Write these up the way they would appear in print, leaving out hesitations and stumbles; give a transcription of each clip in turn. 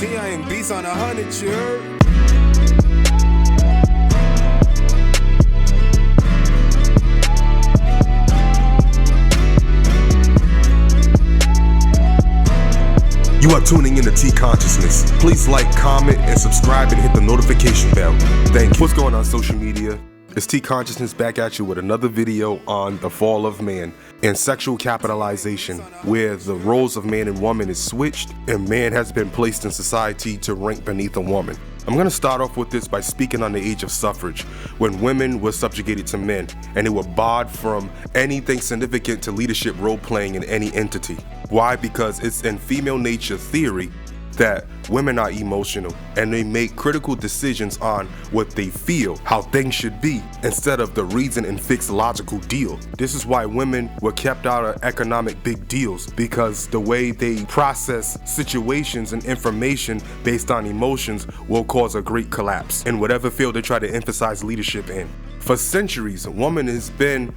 I ain't beats on 100, you heard? You are tuning in to T Consciousness. Please like, comment, and subscribe and hit the notification bell. Thank you. What's going on social media? It's T Consciousness back at you with another video on the fall of man and sexual capitalization, where the roles of man and woman is switched and man has been placed in society to rank beneath a woman. I'm going to start off with this by speaking on the age of suffrage, when women were subjugated to men and they were barred from anything significant to leadership role playing in any entity. Why? Because it's in female nature theory that women are emotional and they make critical decisions on what they feel, how things should be, instead of the reason and fixed logical deal. This is why women were kept out of economic big deals, because the way they process situations and information based on emotions will cause a great collapse in whatever field they try to emphasize leadership in. For centuries, a woman has been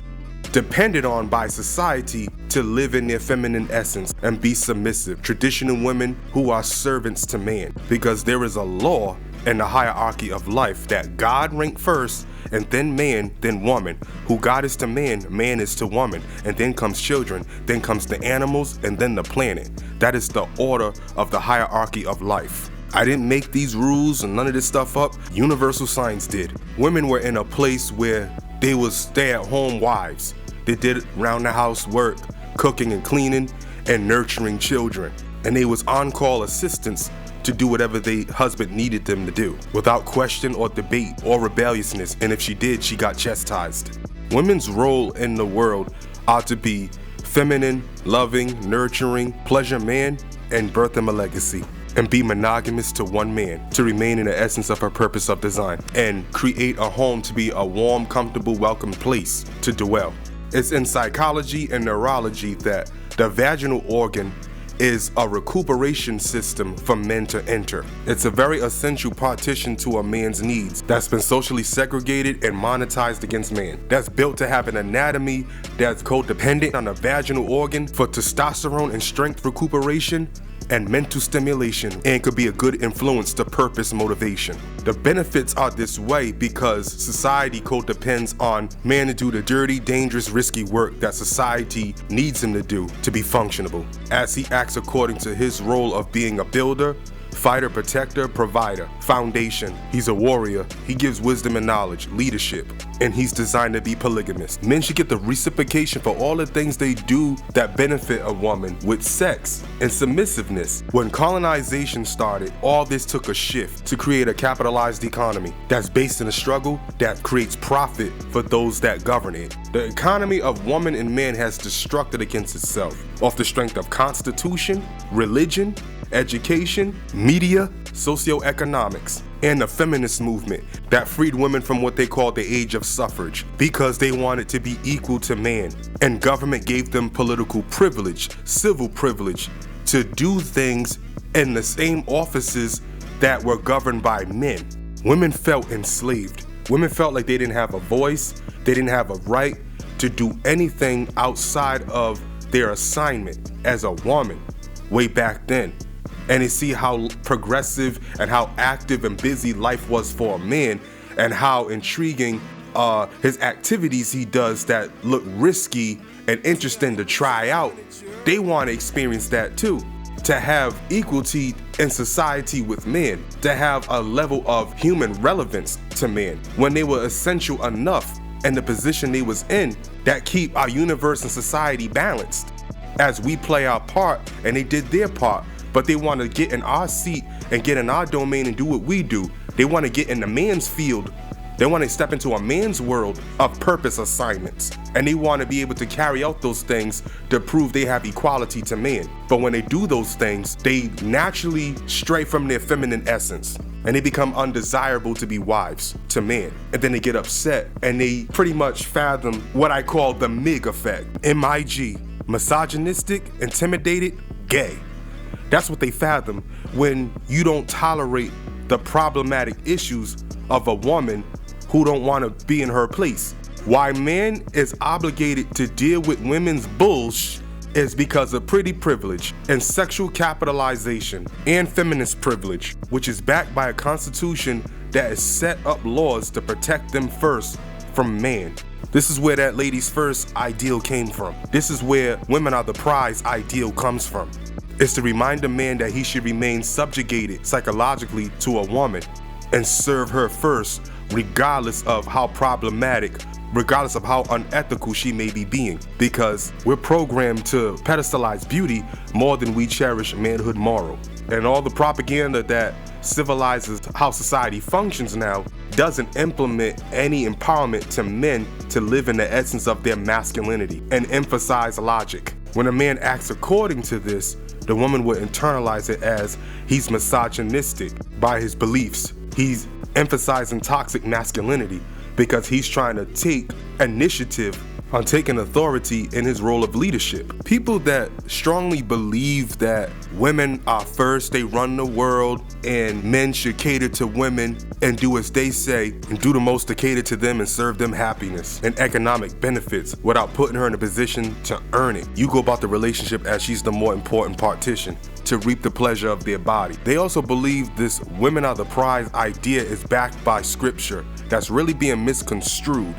depended on by society to live in their feminine essence and be submissive. Traditional women who are servants to man, because there is a law in the hierarchy of life that God ranked first, and then man, then woman. Who God is to man, man is to woman, and then comes children, then comes the animals, and then the planet. That is the order of the hierarchy of life. I didn't make these rules and none of this stuff up. Universal science did. Women were in a place where they was stay-at-home wives. They did round-the-house work, cooking and cleaning, and nurturing children. And they was on-call assistants to do whatever their husband needed them to do, without question or debate or rebelliousness, and if she did, she got chastised. Women's role in the world ought to be feminine, loving, nurturing, pleasure man, and birthing a legacy. And be monogamous to one man, to remain in the essence of her purpose of design, and create a home to be a warm, comfortable, welcome place to dwell. It's in psychology and neurology that the vaginal organ is a recuperation system for men to enter. It's a very essential partition to a man's needs that's been socially segregated and monetized against man. That's built to have an anatomy that's codependent on the vaginal organ for testosterone and strength recuperation and mental stimulation, and could be a good influence to purpose motivation. The benefits are this way because society co-depends on man to do the dirty, dangerous, risky work that society needs him to do to be functionable, as he acts according to his role of being a builder, fighter, protector, provider, foundation. He's a warrior. He gives wisdom and knowledge, leadership, and he's designed to be polygamous. Men should get the reciprocation for all the things they do that benefit a woman with sex and submissiveness. When colonization started, all this took a shift to create a capitalized economy that's based in a struggle that creates profit for those that govern it. The economy of woman and man has destructed against itself off the strength of constitution, religion, education, media, socioeconomics, and the feminist movement that freed women from what they called the age of suffrage because they wanted to be equal to man, and government gave them political privilege, civil privilege, to do things in the same offices that were governed by men. Women felt enslaved. Women felt like they didn't have a voice, they didn't have a right to do anything outside of their assignment as a woman way back then. And you see how progressive and how active and busy life was for a man, and how intriguing his activities he does that look risky and interesting to try out. They want to experience that too. To have equality in society with men, to have a level of human relevance to men when they were essential enough in the position they was in that keep our universe and society balanced. As we play our part and they did their part, but they want to get in our seat and get in our domain and do what we do. They want to get in the man's field. They want to step into a man's world of purpose assignments. And they want to be able to carry out those things to prove they have equality to man. But when they do those things, they naturally stray from their feminine essence, and they become undesirable to be wives to man. And then they get upset and they pretty much fathom what I call the MIG effect. M-I-G, misogynistic, intimidated, gay. That's what they fathom when you don't tolerate the problematic issues of a woman who don't want to be in her place. Why man is obligated to deal with women's bullshit is because of pretty privilege and sexual capitalization and feminist privilege, which is backed by a constitution that has set up laws to protect them first from man. This is where that ladies first ideal came from. This is where women are the prize ideal comes from. It's to remind a man that he should remain subjugated psychologically to a woman and serve her first, regardless of how problematic, regardless of how unethical she may be being, because we're programmed to pedestalize beauty more than we cherish manhood moral. And all the propaganda that civilizes how society functions now doesn't implement any empowerment to men to live in the essence of their masculinity and emphasize logic. When a man acts according to this, the woman would internalize it as he's misogynistic by his beliefs. He's emphasizing toxic masculinity because he's trying to take initiative on taking authority in his role of leadership. People that strongly believe that women are first, they run the world, and men should cater to women and do as they say and do the most to cater to them and serve them happiness and economic benefits without putting her in a position to earn it. You go about the relationship as she's the more important partition to reap the pleasure of their body. They also believe this women are the prize idea is backed by scripture that's really being misconstrued.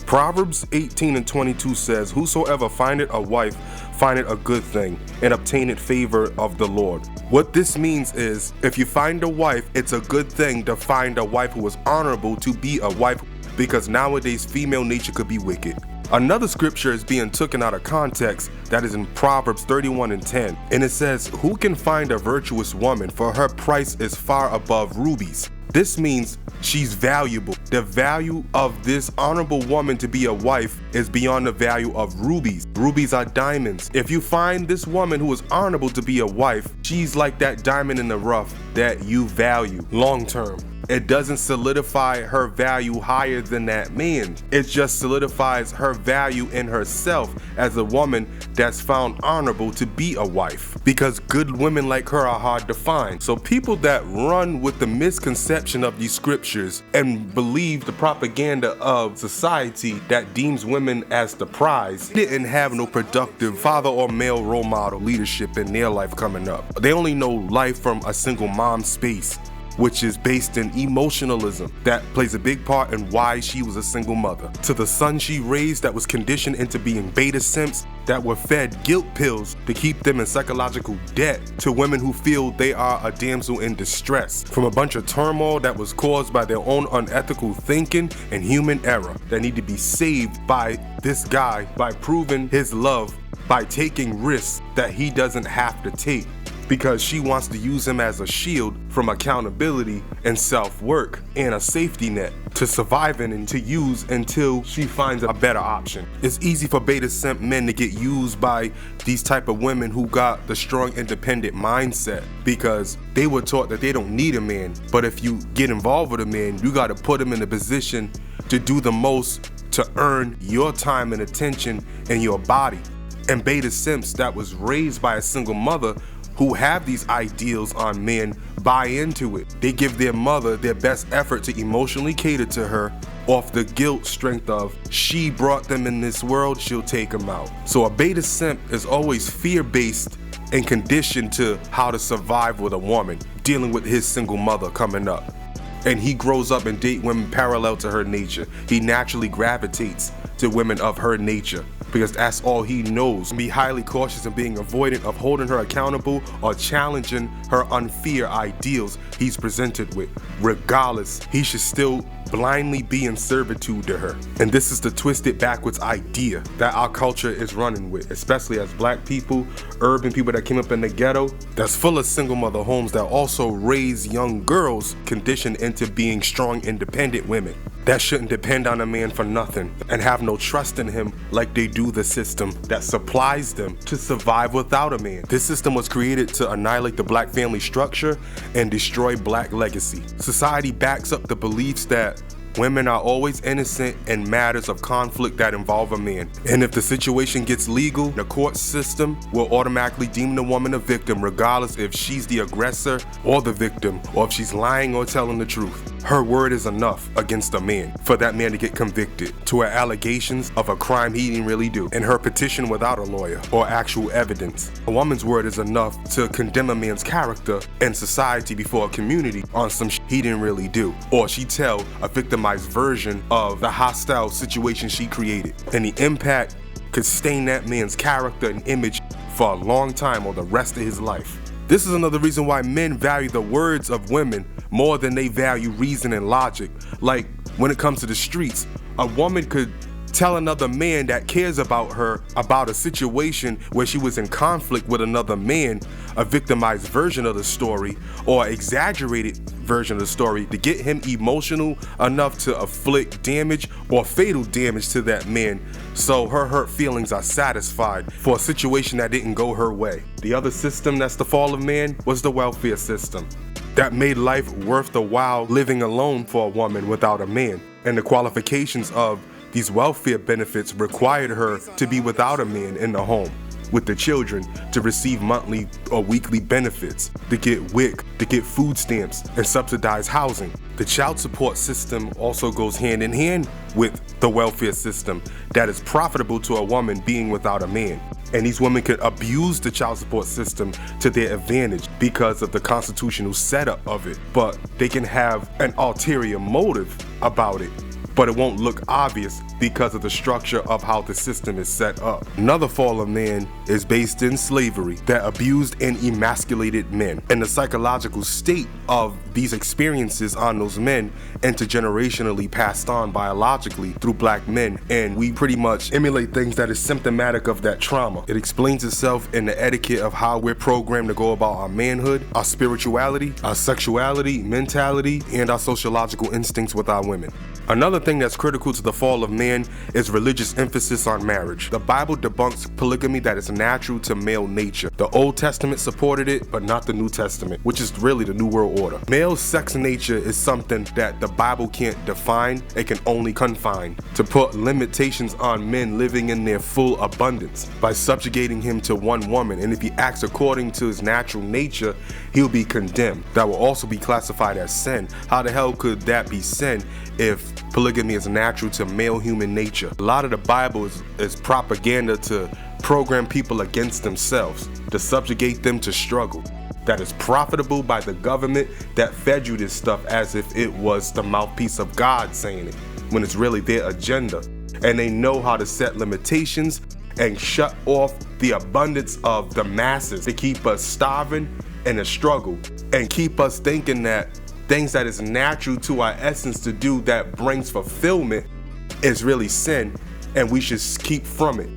Proverbs 18:22 says, "Whosoever findeth a wife findeth a good thing, and obtaineth favor of the Lord." What this means is, if you find a wife, it's a good thing to find a wife who is honorable to be a wife, because nowadays female nature could be wicked. Another scripture is being taken out of context that is in Proverbs 31:10, and it says, "Who can find a virtuous woman? For her price is far above rubies." This means she's valuable. The value of this honorable woman to be a wife is beyond the value of rubies. Rubies are diamonds. If you find this woman who is honorable to be a wife, she's like that diamond in the rough that you value long term. It doesn't solidify her value higher than that man. It just solidifies her value in herself as a woman that's found honorable to be a wife. Because good women like her are hard to find. So people that run with the misconception of these scriptures and believe the propaganda of society that deems women as the prize didn't have no productive father or male role model leadership in their life coming up. They only know life from a single mom space, which is based in emotionalism that plays a big part in why she was a single mother. To the son she raised that was conditioned into being beta simps that were fed guilt pills to keep them in psychological debt, to women who feel they are a damsel in distress from a bunch of turmoil that was caused by their own unethical thinking and human error that need to be saved by this guy by proving his love by taking risks that he doesn't have to take, because she wants to use him as a shield from accountability and self-work and a safety net to survive in and to use until she finds a better option. It's easy for beta simp men to get used by these type of women who got the strong independent mindset because they were taught that they don't need a man. But if you get involved with a man, you got to put him in a position to do the most to earn your time and attention and your body. And beta simps that was raised by a single mother who have these ideals on men buy into it. They give their mother their best effort to emotionally cater to her off the guilt strength of she brought them in this world, she'll take them out. So a beta simp is always fear-based and conditioned to how to survive with a woman, dealing with his single mother coming up. And he grows up and date women parallel to her nature. He naturally gravitates to women of her nature because that's all he knows. Be highly cautious in being avoidant of holding her accountable or challenging her unfair ideals he's presented with. Regardless, he should still blindly be in servitude to her. And this is the twisted backwards idea that our culture is running with, especially as black people, urban people that came up in the ghetto, that's full of single mother homes that also raise young girls conditioned into being strong, independent women that shouldn't depend on a man for nothing and have no trust in him like they do the system that supplies them to survive without a man. This system was created to annihilate the black family structure and destroy black legacy. Society backs up the beliefs that women are always innocent in matters of conflict that involve a man. And if the situation gets legal, the court system will automatically deem the woman a victim regardless if she's the aggressor or the victim, or if she's lying or telling the truth. Her word is enough against a man for that man to get convicted to her allegations of a crime he didn't really do, and her petition without a lawyer or actual evidence. A woman's word is enough to condemn a man's character and society before a community on some he didn't really do, or she tell a victimized version of the hostile situation she created, and the impact could stain that man's character and image for a long time or the rest of his life. This is another reason why men value the words of women more than they value reason and logic. Like when it comes to the streets, a woman could tell another man that cares about her about a situation where she was in conflict with another man, a victimized version of the story or exaggerated version of the story, to get him emotional enough to inflict damage or fatal damage to that man, so her hurt feelings are satisfied for a situation that didn't go her way. The other system that's the fall of man was the welfare system that made life worth the while living alone for a woman without a man, and the qualifications of these welfare benefits required her to be without a man in the home with the children, to receive monthly or weekly benefits, to get WIC, to get food stamps and subsidized housing. The child support system also goes hand in hand with the welfare system that is profitable to a woman being without a man. And these women could abuse the child support system to their advantage because of the constitutional setup of it. But they can have an ulterior motive about it, but it won't look obvious because of the structure of how the system is set up. Another fall of man is based in slavery that abused and emasculated men, and the psychological state of these experiences on those men intergenerationally passed on biologically through black men, and we pretty much emulate things that is symptomatic of that trauma. It explains itself in the etiquette of how we're programmed to go about our manhood, our spirituality, our sexuality, mentality, and our sociological instincts with our women. Another thing that's critical to the fall of man is religious emphasis on marriage. The Bible debunks polygamy that is natural to male nature. The Old Testament supported it, but not the New Testament, which is really the New World Order. Male sex nature is something that the Bible can't define, it can only confine, to put limitations on men living in their full abundance by subjugating him to one woman, and if he acts according to his natural nature, he'll be condemned. That will also be classified as sin. How the hell could that be sin if polygamy is natural to male human nature? A lot of the Bible is propaganda to program people against themselves, to subjugate them to struggle. That is profitable by the government that fed you this stuff as if it was the mouthpiece of God saying it, when it's really their agenda. And they know how to set limitations and shut off the abundance of the masses to keep us starving in a struggle and keep us thinking that things that is natural to our essence to do that brings fulfillment is really sin, and we should keep from it.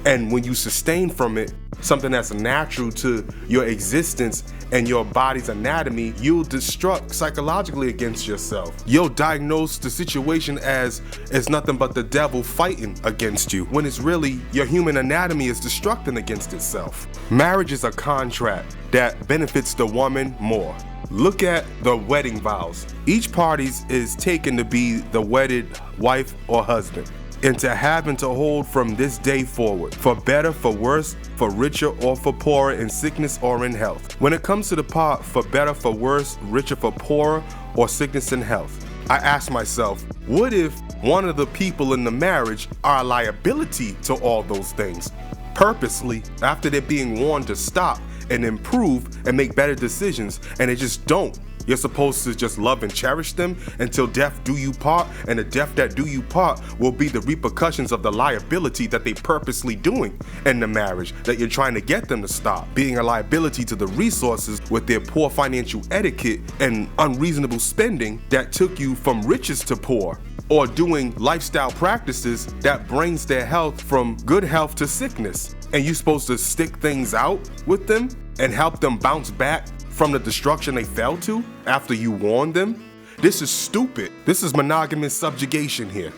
And when you sustain from it, something that's natural to your existence and your body's anatomy, you'll destruct psychologically against yourself. You'll diagnose the situation as it's nothing but the devil fighting against you, when it's really your human anatomy is destructing against itself. Marriage is a contract that benefits the woman more. Look at the wedding vows. Each party is taken to be the wedded wife or husband, and to have and to hold from this day forward, for better, for worse, for richer or for poorer, in sickness or in health. When it comes to the part for better, for worse, richer, for poorer, or sickness and health, I ask myself, what if one of the people in the marriage are a liability to all those things, purposely, after they're being warned to stop and improve and make better decisions, and they just don't? You're supposed to just love and cherish them until death do you part, and the death that do you part will be the repercussions of the liability that they purposely doing in the marriage, that you're trying to get them to stop being a liability to the resources with their poor financial etiquette and unreasonable spending that took you from riches to poor, or doing lifestyle practices that brings their health from good health to sickness. And you're supposed to stick things out with them and help them bounce back from the destruction they fell to after you warned them? This is stupid. This is monogamous subjugation here.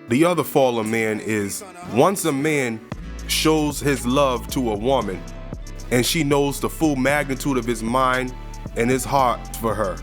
The other fall of man is once a man shows his love to a woman and she knows the full magnitude of his mind and his heart for her,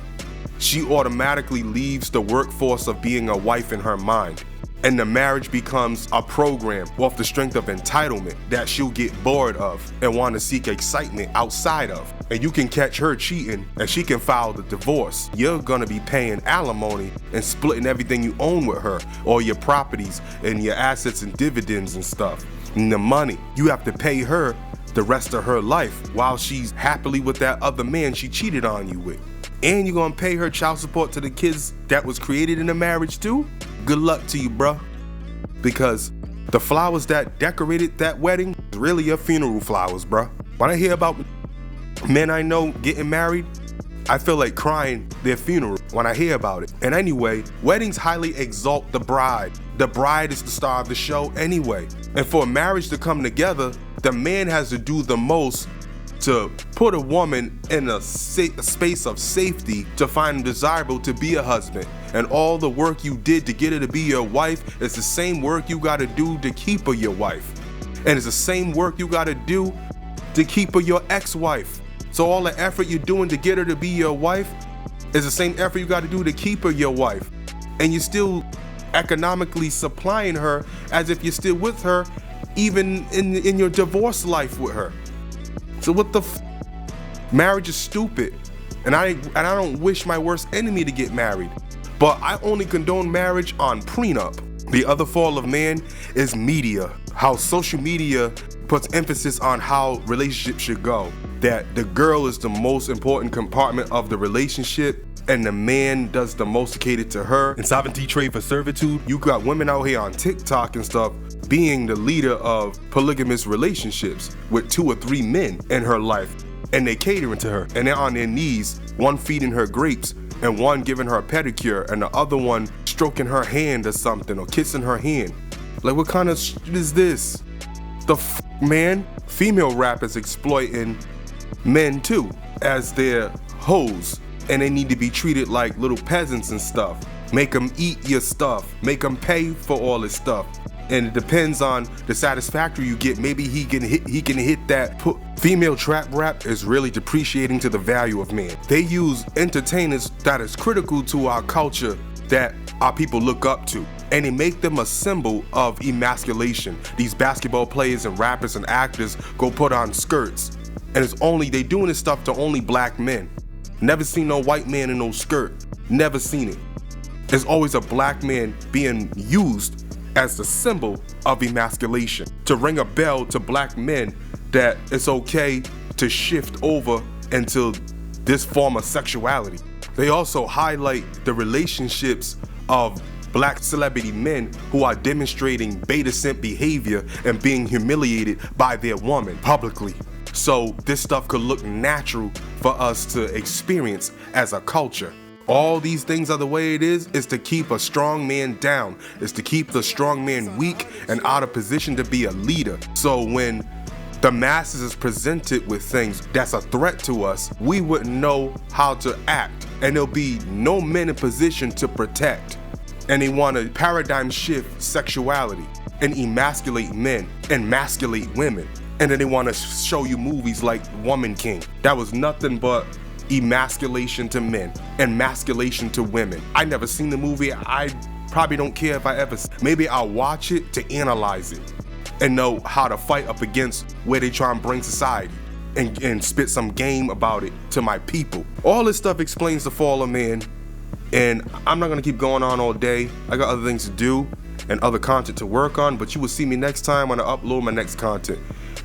she automatically leaves the workforce of being a wife in her mind And the marriage becomes a program off the strength of entitlement that she'll get bored of and want to seek excitement outside of. And you can catch her cheating and she can file the divorce. You're gonna be paying alimony and splitting everything you own with her, all your properties and your assets and dividends and stuff. And the money, you have to pay her the rest of her life while she's happily with that other man she cheated on you with. And you're gonna pay her child support to the kids that was created in the marriage too? Good luck to you, bruh. Because the flowers that decorated that wedding is really your funeral flowers, bruh. When I hear about men I know getting married, I feel like crying their funeral when I hear about it. And anyway, weddings highly exalt the bride. The bride is the star of the show anyway. And for a marriage to come together, the man has to do the most to put a woman in a space of safety to find it desirable to be a husband. And all the work you did to get her to be your wife is the same work you gotta do to keep her your wife. And it's the same work you gotta do to keep her your ex-wife. So all the effort you're doing to get her to be your wife is the same effort you gotta do to keep her your wife. And you're still economically supplying her as if you're still with her, even in your divorce life with her. So what the marriage is stupid, and I don't wish my worst enemy to get married, but I only condone marriage on prenup. The other fall of man is media, how social media puts emphasis on how relationships should go, that the girl is the most important compartment of the relationship and the man does the most to cater to her. In sovereignty trade for servitude, you got women out here on TikTok and stuff being the leader of polygamous relationships with 2 or 3 men in her life, and they catering to her, and they're on their knees, one feeding her grapes and one giving her a pedicure and the other one stroking her hand or something or kissing her hand. Like, what kind of shit is this? Man? Female rappers exploiting men too as their hoes, and they need to be treated like little peasants and stuff. Make them eat your stuff, make them pay for all this stuff. And it depends on the satisfaction you get. Maybe he can hit that. Female trap rap is really depreciating to the value of man. They use entertainers that is critical to our culture that our people look up to, and they make them a symbol of emasculation. These basketball players and rappers and actors go put on skirts, and they doing this stuff to only black men. Never seen no white man in no skirt. Never seen it. There's always a black man being used as the symbol of emasculation, to ring a bell to black men that it's okay to shift over into this form of sexuality. They also highlight the relationships of black celebrity men who are demonstrating beta simp behavior and being humiliated by their woman publicly. So this stuff could look natural for us to experience as a culture. All these things are the way it is to keep a strong man down, is to keep the strong man weak and out of position to be a leader. So when the masses is presented with things that's a threat to us, we wouldn't know how to act, and there'll be no men in position to protect. And they want to paradigm shift sexuality and emasculate men and masculate women. And then they want to show you movies like Woman King. That was nothing but emasculation to men and masculation to women. I never seen the movie. I probably don't care if I ever. Maybe I'll watch it to analyze it and know how to fight up against where they try and bring society and spit some game about it to my people. All this stuff explains the fall of man, and I'm not gonna keep going on all day. I got other things to do and other content to work on, but you will see me next time when I upload my next content.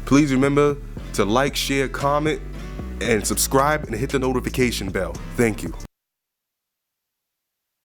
Please remember to like, share, comment, and subscribe and hit the notification bell. Thank you.